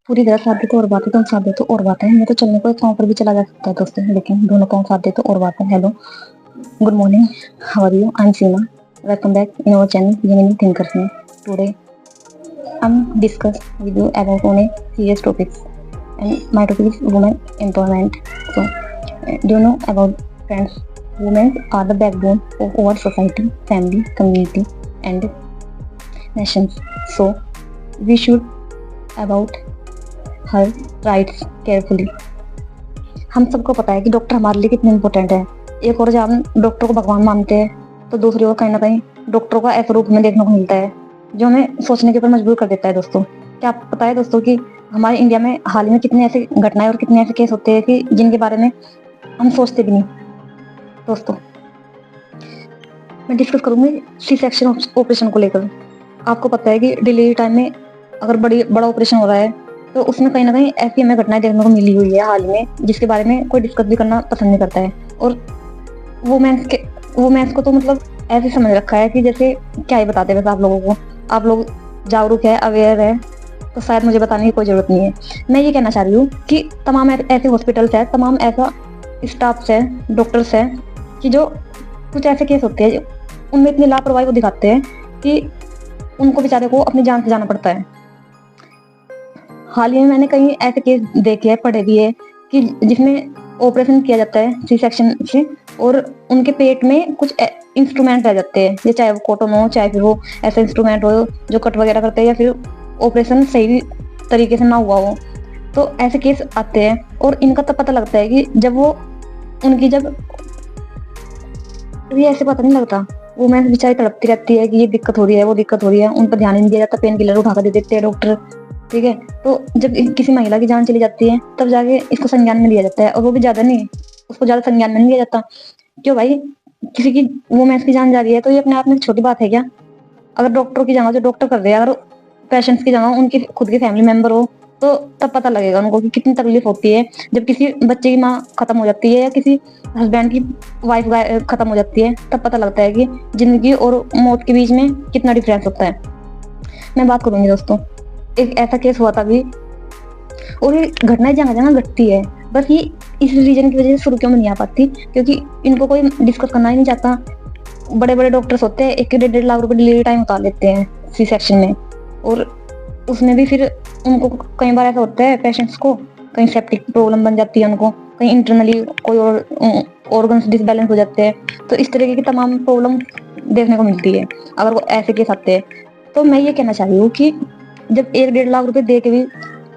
पूरी तरह साथ दे तो और बात है, तुम साथ दे तो और बात है। मैं तो चलने को पाँव पर भी चला जा सकता है दोस्तों, लेकिन दोनों पाँव साथ दे तो और बात है। Hello, good morning, how are you? I am Seema, welcome back in our channel Gemini Thinkers में। Today I'm discuss with you about on a serious topics, and my topic is women empowerment. So, do you know about friends? Women are the backbone of our society, family, community, and nations. So, we should about her rights carefully. हम सबको पता है कि doctor हमारे लिए कितने important है। एक और जब हम डॉक्टर को भगवान मानते हैं, तो दूसरी ओर कहीं ना कहीं डॉक्टर को ऐसे रूप में देखने को मिलता है जो हमें सोचने के ऊपर मजबूर कर देता है। दोस्तों, क्या आपको पता है दोस्तों कि हमारे इंडिया में हाल ही में कितने ऐसे घटनाएं और कितने ऐसे केस होते हैं कि जिनके बारे में हम सोचते भी नहीं। दोस्तों, मैं डिस्कस करूंगी सी सेक्शन ऑपरेशन को लेकर। आपको पता है कि डिलीवरी टाइम में अगर बड़ा ऑपरेशन हो रहा है, तो उसमें कहीं ना कहीं ऐसी हमें घटनाएं देखने को मिली हुई है हाल में, जिसके बारे में कोई डिस्कस भी करना पसंद नहीं करता है। और वुमेन्स को तो मतलब ऐसे समझ रखा है कि जैसे क्या ही बताते हैं। बस आप लोगों को, आप लोग जागरूक है, अवेयर है, तो शायद मुझे बताने की कोई जरूरत नहीं है। मैं ये कहना चाह रही हूँ कि तमाम ऐसे हॉस्पिटल्स है, तमाम ऐसा स्टाफ्स है, डॉक्टर्स है, कि जो कुछ ऐसे केस होते हैं उनमें इतनी लापरवाही को दिखाते हैं कि उनको बेचारे को अपनी जान से जाना पड़ता है। हाल ही में मैंने कई ऐसे केस देखे हैं, पढ़े भी है, कि जिसमें ऑपरेशन किया जाता है सी सेक्शन से, और उनके पेट में कुछ इंस्ट्रूमेंट रह जाते हैं, ये चाहे वो कॉटन हो, चाहे फिर वो ऐसा इंस्ट्रूमेंट हो जो कट वगैरह करते हैं, या फिर ऑपरेशन सही तरीके से ना हुआ हो। तो ऐसे केस आते हैं, और इनका तब पता लगता है कि जब ये ऐसे पता नहीं लगता। वो मैं बेचारी तड़पती रहती है कि ये दिक्कत हो रही है, वो दिक्कत हो रही है, उन पर ध्यान नहीं दिया जाता, पेन किलर उठा कर दे देते हैं डॉक्टर। ठीक है, तो जब किसी महिला की जान चली जाती है, तब जाके इसको संज्ञान में लिया जाता है, और वो भी ज्यादा नहीं, उसको ज्यादा संज्ञान में नहीं लिया जाता। क्यों भाई? किसी की वुमेन्स की जान जा रही है तो ये अपने आप में छोटी बात है क्या? अगर डॉक्टर की जगह जो डॉक्टर कर रहे हैं, अगर पेशेंट्स की जगह उनकी खुद की फैमिली मेंबर हो, तो तब पता लगेगा उनको कि कितनी तकलीफ होती है जब किसी बच्चे की माँ खत्म हो जाती है, या किसी हस्बैंड की वाइफ खत्म हो जाती है। तब पता लगता है कि जिंदगी और मौत के बीच में कितना डिफरेंस होता है। मैं बात करूंगी दोस्तों, एक ऐसा केस हुआ था अभी, और ये घटनाएं जगह जगह घटती है, बस ये इस रीजन की वजह से सुर्खियों में नहीं आ पाती, क्योंकि इनको कोई डिस्कस करना ही नहीं चाहता। बड़े बड़े डॉक्टर्स होते हैं, 1-1.5 लाख रुपए डिलीवरी टाइम उतार लेते हैं सी सेक्शन में, और उसमें भी फिर उनको कई बार ऐसा होता है पेशेंट्स को, कहीं सेप्टिक प्रॉब्लम बन जाती है उनको, कहीं इंटरनली कोई और ऑर्गन्स डिसबैलेंस हो जाते हैं। तो इस तरीके की तमाम प्रॉब्लम देखने को मिलती है अगर वो ऐसे केस आते हैं। तो मैं ये कहना चाह रही हूँ कि जब 1-1.5 लाख रुपए दे के भी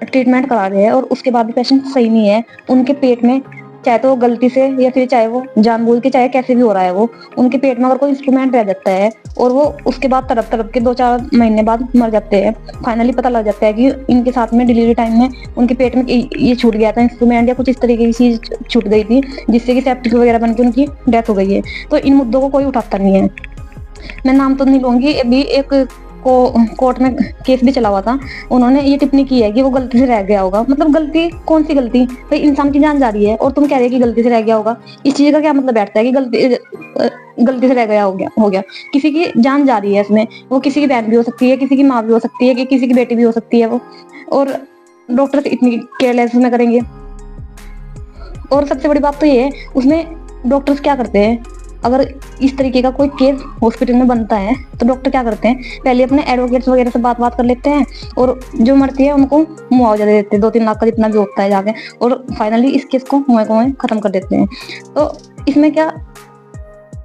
ट्रीटमेंट करा रहे हैं और उसके बाद भी पेशेंट सही नहीं है, उनके पेट में, चाहे तो वो गलती से या फिर चाहे वो जानबूझ के, चाहे कैसे भी हो रहा है, वो उनके पेट में अगर कोई इंस्ट्रूमेंट रह जाता है और वो उसके बाद तड़प तड़प के 2-4 महीने बाद मर जाते हैं। फाइनली पता लग जाता है कि इनके साथ में डिलीवरी टाइम में उनके पेट में ये छूट गया था इंस्ट्रूमेंट, या कुछ इस तरीके की चीज छूट गई थी जिससे कि सेप्टिक वगैरह बन के उनकी डेथ हो गई है। तो इन मुद्दों को कोई उठाता नहीं है। मैं नाम तो नहीं लूंगी, अभी एक कोर्ट में केस भी चला हुआ था, उन्होंने ये टिप्पणी की है कि वो गलती से रह गया होगा। मतलब गलती कौन सी गलती भाई? इंसान की जान जा रही है और तुम कह रहे हो कि गलती से रह गया होगा। इस चीज का क्या मतलब बैठता है कि गलती से रह गया हो गया? किसी की जान जा रही है इसमें, वो किसी की बहन भी हो सकती है, किसी की माँ भी हो सकती है, कि किसी की बेटी भी हो सकती है वो, और डॉक्टर इतनी केयरलेस में करेंगे। और सबसे बड़ी बात तो ये है, उसमें डॉक्टर्स क्या करते हैं, अगर इस तरीके का कोई केस हॉस्पिटल में बनता है तो डॉक्टर क्या करते हैं, पहले अपने एडवोकेट्स वगैरह से बात कर लेते हैं, और जो मरती है उनको मुआवजा दे देते हैं 2-3 लाख का, जितना भी होता है जाके, और फाइनली इस केस को मुए खत्म कर देते हैं। तो इसमें क्या,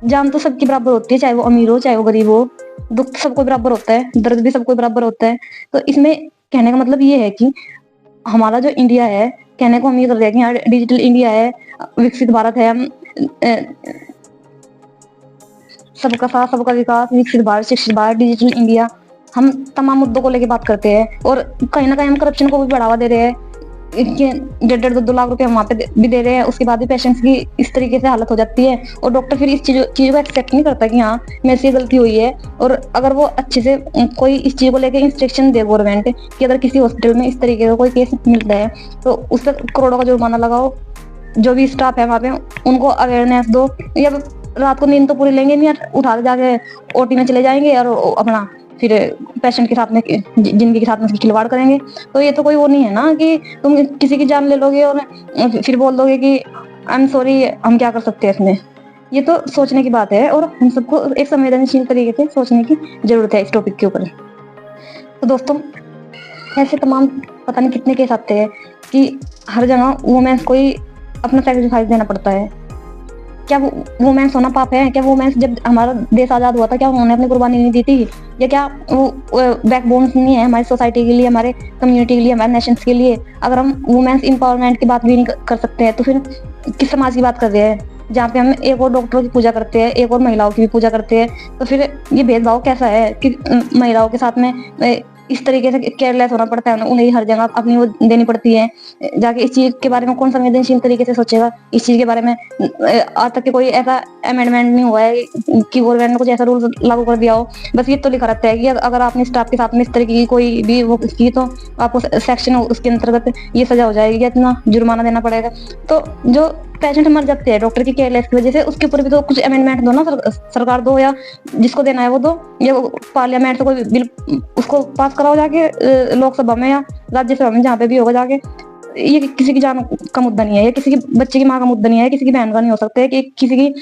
जान तो सबकी बराबर होती है, चाहे वो अमीर हो चाहे वो गरीब हो, दुख तो सबको बराबर होता है, दर्द भी सबको बराबर होता है। तो इसमें कहने का मतलब ये है कि हमारा जो इंडिया है, कहने को हम ये कर रहे हैं कि यहाँ डिजिटल इंडिया है, विकसित भारत है, हम सबका साथ सबका विकास, विकसित भारत, शिक्षित भारत, डिजिटल इंडिया, हम तमाम मुद्दों को लेके बात करते हैं, और कहीं ना कहीं हम करप्शन को भी बढ़ावा दे रहे हैं। 1.5-2 लाख रुपए हम वहाँ पे भी दे रहे हैं, उसके बाद भी पेशेंट्स की इस तरीके से हालत हो जाती है, और डॉक्टर फिर इस चीजों को एक्सेप्ट नहीं करता कि हाँ मेरे से गलती हुई है। और अगर वो अच्छे से कोई इस चीज को लेकर इंस्ट्रक्शन दे गवर्नमेंट कि अगर किसी हॉस्पिटल में इस तरीके का कोई केस मिलता है तो उस पर करोड़ों का जुर्माना लगाओ, जो भी स्टाफ है वहाँ पे उनको अवेयरनेस दो, या रात को नींद तो पूरी लेंगे नहीं यार, उठा के जाके ओटी में चले जाएंगे और अपना फिर पेशेंट के साथ में जिंदगी के साथ में खिलवाड़ करेंगे। तो ये तो कोई वो नहीं है ना कि तुम किसी की जान ले लोगे और फिर बोल दोगे कि आई एम सॉरी, हम क्या कर सकते हैं इसमें। ये तो सोचने की बात है, और हम सबको एक संवेदनशील तरीके से सोचने की जरूरत है इस टॉपिक के ऊपर। तो दोस्तों, ऐसे तमाम पता नहीं कितने केस आते हैं कि हर जगह वुमेन्स को ही अपना सेक्रीफाइस देना पड़ता है। क्या वुमेन्स होना पाप है? क्या वुमेन्स, जब हमारा देश आजाद हुआ था, क्या उन्होंने अपनी कुर्बानी नहीं दी थी? या क्या वो बैकबोन नहीं है हमारी सोसाइटी के लिए, हमारे कम्युनिटी के लिए, हमारे नेशंस के लिए? अगर हम वुमेन्स एम्पावरमेंट की बात भी नहीं कर सकते हैं तो फिर किस समाज की बात कर रहे हैं, जहाँ पे हम एक और डॉक्टरों की पूजा करते हैं, एक और महिलाओं की भी पूजा करते हैं? तो फिर ये भेदभाव कैसा है कि महिलाओं के साथ में इस तरीके से केयरलेस होना पड़ता है, उन्हें हर जगह अपनी वो देनी पड़ती है। जाके इस चीज के बारे में कौन संवेदनशील तरीके से सोचेगा? इस चीज के बारे में आज तक के कोई ऐसा अमेंडमेंट नहीं हुआ है कि गवर्नमेंट ने कुछ ऐसा रूल लागू कर दिया हो। बस ये तो लिखा रहता है कि अगर आपने स्टाफ के साथ में इस तरीके की कोई भी वो की तो आपको सेक्शन उसके अंतर्गत ये सजा हो जाएगी या इतना जुर्माना देना पड़ेगा। तो जो पेशेंट मर जाते हैं डॉक्टर की केयरलेस की वजह से, उसके ऊपर भी तो कुछ अमेंडमेंट दो ना, सरकार दो, या जिसको देना है वो दो, या पार्लियामेंट से कोई बिल उसको पास कराओ जाके लोकसभा में या राज्यसभा में, जहाँ पे भी होगा जाके। ये किसी की जान का मुद्दा नहीं है, ये किसी की बच्चे की माँ का मुद्दा नहीं है, किसी की बहन का नहीं हो सकता है, कि किसी की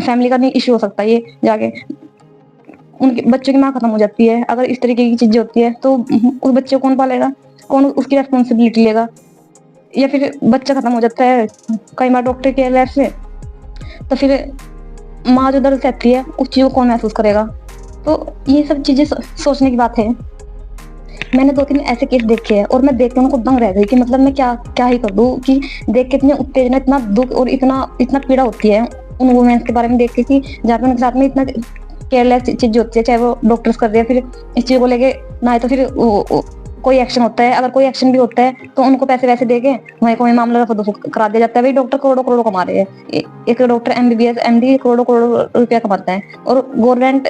फैमिली का नहीं इश्यू हो सकता। ये जाके उनके बच्चों की माँ खत्म हो जाती है। अगर इस तरीके की चीजें होती है तो उस बच्चे को कौन पालेगा? कौन उसकी रेस्पॉन्सिबिलिटी लेगा? या फिर बच्चा खत्म हो जाता है कई बार डॉक्टर केयरलेस से, तो फिर माँ जो दर्द सहती है उस चीज को कौन महसूस करेगा? तो ये सब चीजें सोचने की बात है। मैंने 2-3 ऐसे केस देखे हैं और मैं देख के उनको दंग रह गई कि मतलब मैं क्या क्या ही कर दूं, कि देख के इतने उत्तेजना, इतना दुख और इतना इतना पीड़ा होती है उन वुमेन्स के बारे में देख के, कि जहाँ पे उनके साथ में इतना केयरलेस चीज होती है, चाहे वो डॉक्टर्स कर रहे हैं। फिर इस चीज को लेके ना तो फिर कोई एक्शन होता है, अगर कोई एक्शन भी होता है तो उनको पैसे वैसे देके वहीं कोई मामला रफा दफा करा दिया जाता है। भाई डॉक्टर करोड़ों करोड़ों कमा रहे हैं, एक डॉक्टर MBBS MD करोड़ों करोड़ों रुपया कमाता है, और गवर्नमेंट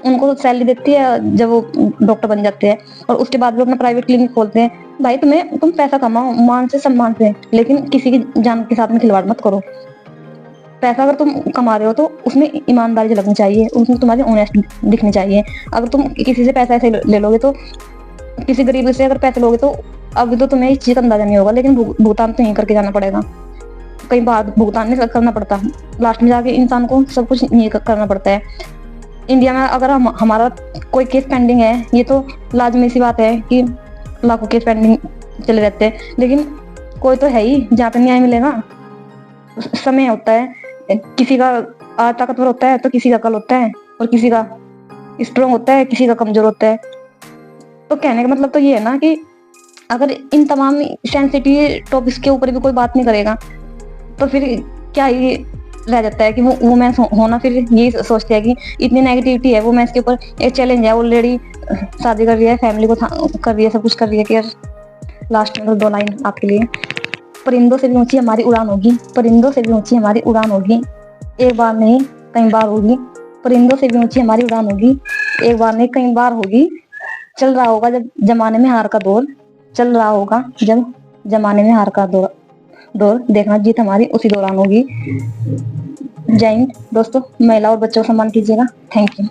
उनको सैलरी देती है जब वो डॉक्टर बन जाते हैं, और उसके बाद भी अपना प्राइवेट क्लिनिक खोलते हैं। भाई तुम पैसा कमाओ मान से सम्मान से, लेकिन किसी की जान के साथ में खिलवाड़ मत करो। पैसा अगर तुम कमा रहे हो तो उसमें ईमानदारी झलकनी चाहिए, उसमें तुम्हारी ऑनेस्ट दिखनी चाहिए। अगर तुम किसी से पैसा ऐसे ले लोगे, तो किसी गरीब से अगर पैसे लोगे, तो अभी तो तुम्हें इस चीज का अंदाजा नहीं होगा, लेकिन भुगतान तो यहीं करके जाना पड़ेगा। कई बार भुगतान नहीं करना पड़ता, लास्ट में जाके इंसान को सब कुछ नहीं करना पड़ता है। इंडिया में अगर हमारा कोई केस पेंडिंग है, ये तो लाजमी सी बात है कि लाखों केस पेंडिंग चले रहते हैं, लेकिन कोई तो है ही जहाँ पे न्याय मिलेगा। समय होता है, किसी का आज ताकतवर होता है तो किसी का कल होता है, और किसी का स्ट्रॉन्ग होता है, किसी का कमजोर होता है। तो कहने का मतलब तो ये है ना कि अगर इन तमाम सेंसिटिव टॉपिक्स के ऊपर भी कोई बात नहीं करेगा, तो फिर क्या ही रह जाता है कि वो वुमेन्स होना फिर यही सोचते हैं कि इतनी नेगेटिविटी है वुमेन्स के ऊपर, एक चैलेंज है, ऑलरेडी शादी कर रही है, फैमिली को कर रही है, सब कुछ कर रही है। कि लास्ट में 2 लाइन आपके लिए। परिंदों से भी ऊंची हमारी उड़ान होगी, परिंदों से भी ऊंची हमारी उड़ान होगी, एक बार नहीं कई बार होगी। परिंदों से भी ऊंची हमारी उड़ान होगी, एक बार नहीं कई बार होगी। चल रहा होगा जब जमाने में हार का दौर, चल रहा होगा जब जमाने में हार का दौर, देखना जीत हमारी उसी दौरान होगी। जय हिंद दोस्तों, महिला और बच्चों को सम्मान कीजिएगा। Thank you.